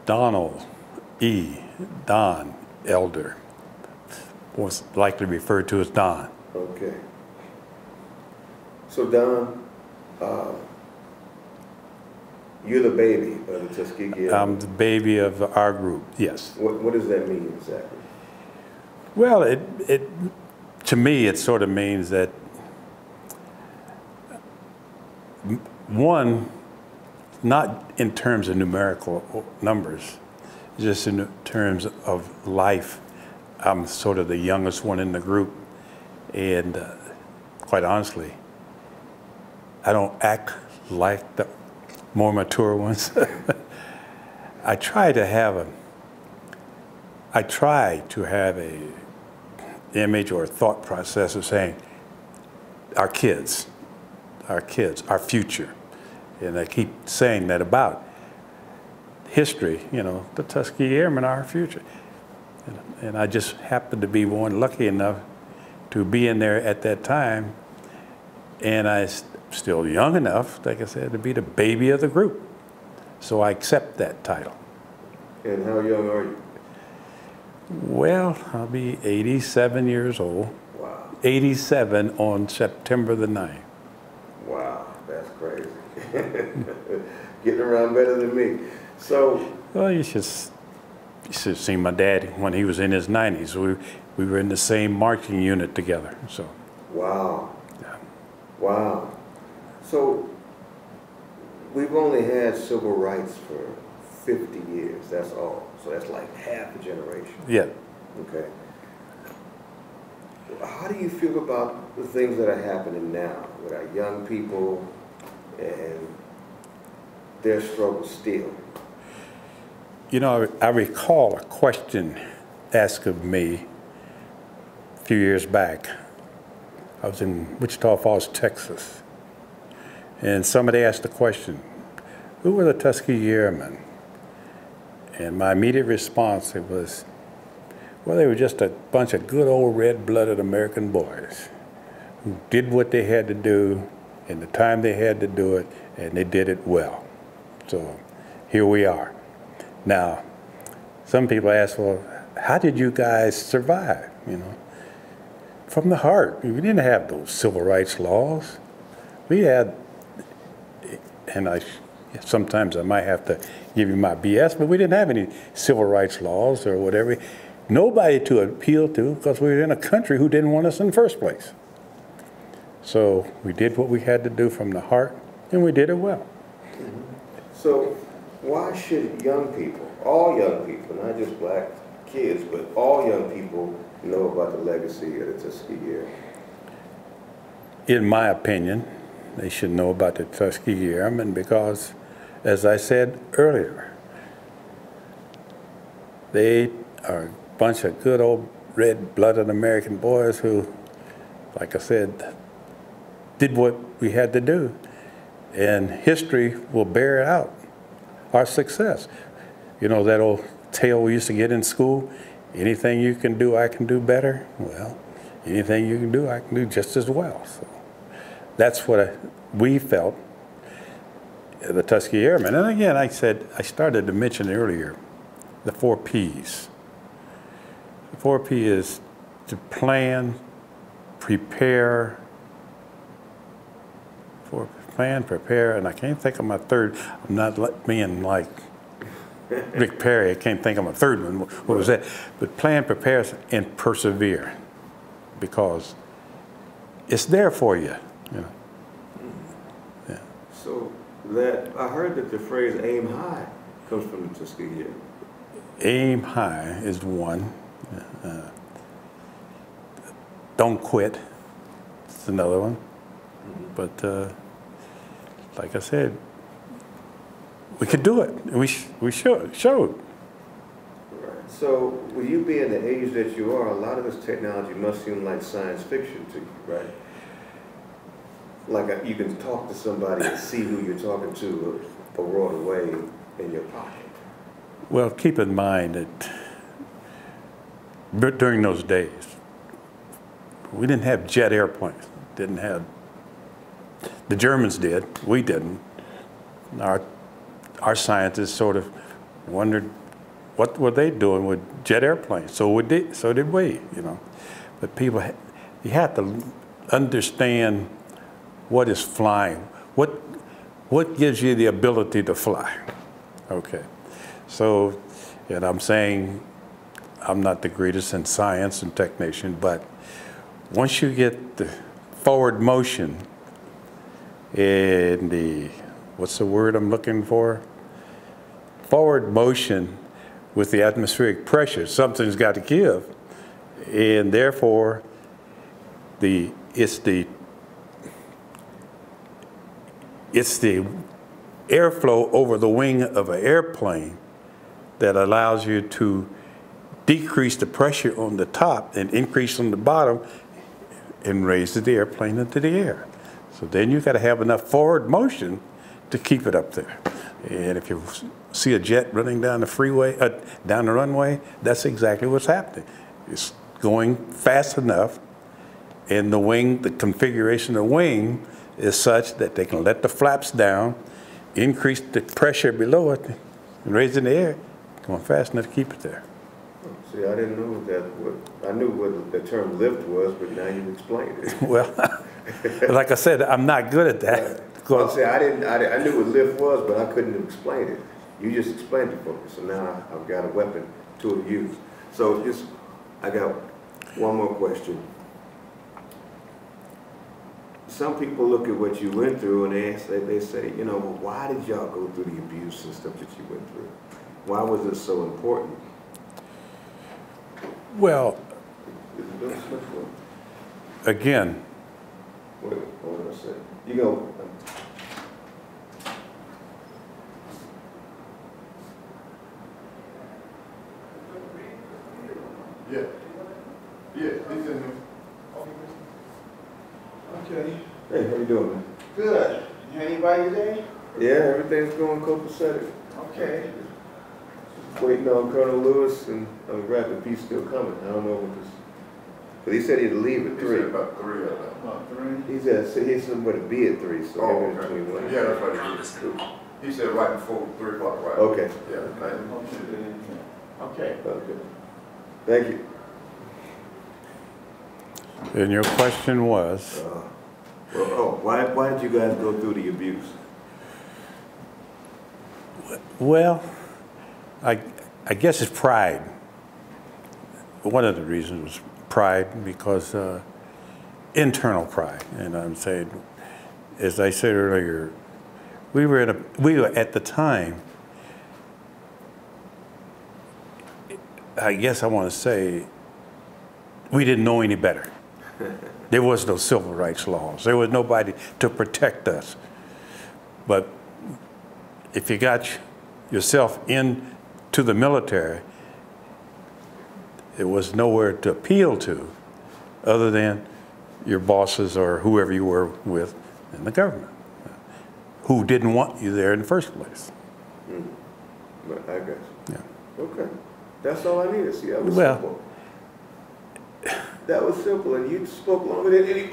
Donald E. Don Elder, was likely referred to as Don. Okay. So Don, you're the baby of the Tuskegee. I'm the baby of our group, yes. What does that mean exactly? Well, to me, it sort of means that, one, not in terms of numerical numbers, just in terms of life. I'm sort of the youngest one in the group, and quite honestly, I don't act like the more mature ones. I try to have a image or a thought process of saying, our kids, our future. And I keep saying that about history, you know, the Tuskegee Airmen are our future. And I just happened to be one lucky enough to be in there at that time. And I'm still young enough, like I said, to be the baby of the group. So I accept that title. And how young are you? Well, I'll be 87 years old. Wow. 87 on September the 9th. Wow, that's crazy. Getting around better than me. So, well, you should have seen my dad when he was in his 90s. We were in the same marching unit together. So. Wow. Yeah. Wow. So we've only had civil rights for 50 years. That's all. So that's like half a generation. Yeah. Okay. How do you feel about the things that are happening now with our young people and their struggle still? You know, I recall a question asked of me a few years back. I was in Wichita Falls, Texas, and somebody asked the question, who were the Tuskegee Airmen? And my immediate response was, well, they were just a bunch of good old red-blooded American boys who did what they had to do in the time they had to do it, and they did it well. So here we are. Now, some people ask, well, how did you guys survive, you know? From the heart. We didn't have those civil rights laws. We had, and sometimes I might have to give you my BS, but we didn't have any civil rights laws or whatever. Nobody to appeal to, because we were in a country who didn't want us in the first place. So we did what we had to do from the heart, and we did it well. Mm-hmm. So why should young people, all young people, not just black kids, but all young people know about the legacy of the Tuskegee Airmen? In my opinion, they should know about the Tuskegee Airmen because, as I said earlier, they are a bunch of good old red-blooded American boys who, like I said, did what we had to do. And history will bear out our success. You know that old tale we used to get in school? Anything you can do, I can do better. Well, anything you can do, I can do just as well. So that's what we felt, the Tuskegee Airmen. And again, I started to mention earlier, the 4 Ps. The 4 P is to plan, prepare, and I can't think of my third. I'm not being like Rick Perry, I can't think of my third one. What was that? But plan, prepare, and persevere, because it's there for you. You know. Yeah. So that I heard that the phrase "aim high" comes from the Tuskegee. Aim high is one. Don't quit. It's another one. Mm-hmm. But like I said, we could do it. We showed. Right. So, with you being the age that you are, a lot of this technology must seem like science fiction to you, right? Like you can talk to somebody and see who you're talking to a world away in your pocket. Well, keep in mind that during those days, we didn't have jet airplanes. Didn't have. The Germans did. We didn't. Our scientists sort of Wondered what were they doing with jet airplanes. So did we, you know. But people, you have to understand what is flying. What gives you the ability to fly? Okay. So, and I'm saying I'm not the greatest in science and technician, but once you get the forward motion and the, what's the word I'm looking for? Forward motion with the atmospheric pressure, something's got to give. And therefore, it's the airflow over the wing of an airplane that allows you to decrease the pressure on the top and increase on the bottom and raises the airplane into the air. So then you got to have enough forward motion to keep it up there. And if you see a jet running down the freeway, down the runway, that's exactly what's happening. It's going fast enough, and the wing, the configuration of the wing is such that they can let the flaps down, increase the pressure below it, and raise it in the air, going fast enough to keep it there. See, I didn't know that. I knew what the term lift was, but now you explained it. Well, like I said, I'm not good at that. Well, see, I knew what lift was, but I couldn't explain it. You just explained it for me, so now I've got a weapon to use. So I got one more question. Some people look at what you went through and they say, you know, well, why did y'all go through the abuse and stuff that you went through? Why was it so important? Well, again. Wait, hold on a second. You go. Yeah. Yeah, he's in here. Okay. Hey, how you doing, man? Good. You had anybody today? Yeah, everything's going copacetic. Okay. Just waiting on Colonel Lewis and Rapid Peace still coming. I don't know what this. But he said he'd leave at 3. He said about 3 of them. About 3? He said he's somewhere to be at 3, so Oh, maybe okay. 21. Yeah, that's right. He said right before 3 o'clock, right? Okay. Yeah. Okay. Okay. Thank you. And your question was? Why did you guys go through the abuse? Well, I guess it's pride. One of the reasons was pride, because internal pride. And I'm saying, as I said earlier, we were at the time, I guess I want to say, we didn't know any better. There was no civil rights laws. There was nobody to protect us. But if you got yourself into the military, there was nowhere to appeal to other than your bosses or whoever you were with in the government, who didn't want you there in the first place. I guess. Yeah. Okay. That's all I needed. See, that was simple. That was simple, and you spoke longer than anybody.